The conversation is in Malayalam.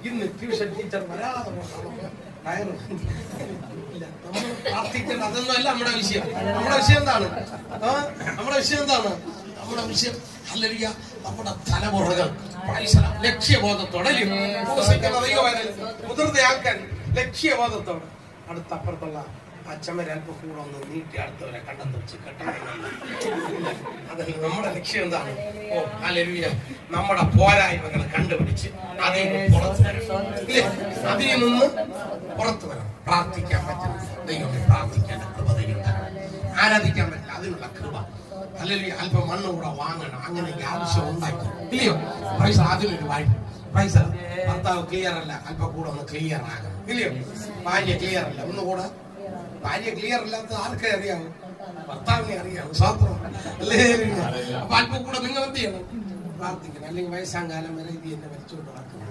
ഇന്ന് ട്യൂഷൻ ടീച്ചർ വരാതെ നമ്മൾ പ്രാർത്ഥിക്കേണ്ട അതൊന്നും അല്ല നമ്മുടെ വിഷയം. നമ്മുടെ വിഷയം എന്താണ്? നമ്മുടെ വിഷയം എന്താണ്? നമ്മുടെ വിഷയം ഹല്ലേലൂയ, നമ്മുടെ തലമുറകൾ ലക്ഷ്യബോധത്തോടെ മുതിർന്നയാക്കാൻ ലക്ഷ്യബോധത്തോടെ അടുത്തപ്പുറത്തുള്ള അച്ഛന്മാരെ അല്പം കൂടെ ഒന്ന് നീട്ടി അടുത്തവരെ കണ്ടെന്ന് വെച്ച് കെട്ടണം. അതല്ല നമ്മുടെ ലക്ഷ്യം എന്താണ്? ഓ ഹല്ലേലൂയ, നമ്മുടെ പോരായ്മകളെ കണ്ടുപിടിച്ച് അതിൽ നിന്ന് പുറത്തു വരണം. പ്രാർത്ഥിക്കാൻ പറ്റുന്ന ദൈവമേ, പ്രാർത്ഥിക്കേണ്ട കൃപ ദൈവം തരണം. ആരാധിക്കാൻ പറ്റില്ല, അതിനുള്ള കൃപ ഹല്ലേലൂയ. അല്പം മണ്ണ് കൂടെ വാങ്ങണം, അങ്ങനെ ആവശ്യം ഉണ്ടാക്കി ഇല്ലയോ? പ്രൈസ് അതിനൊരു വഴി. പ്രൈസ് ഭർത്താവ് ക്ലിയർ അല്ല, അല്പം കൂടെ ഒന്ന് ക്ലിയർ ആകണം ഇല്ലയോ? ഭാര്യ ക്ലിയർ അല്ല, ഒന്നുകൂടെ. ഭാര്യ ക്ലിയർ അല്ലാത്ത ആർക്കെ അറിയാമോ? ഭർത്താവിനെ അറിയാമോ? സ്വാത്രം അല്ലേ? അപ്പൊ അല്പം കൂടെ നിങ്ങൾ എന്ത് ചെയ്യണം? പ്രാർത്ഥിക്കണം. അല്ലെങ്കിൽ വയസ്സാം കാലം വരെ ഇത് എന്നെ വരച്ചുകൊണ്ട് നടക്കണം.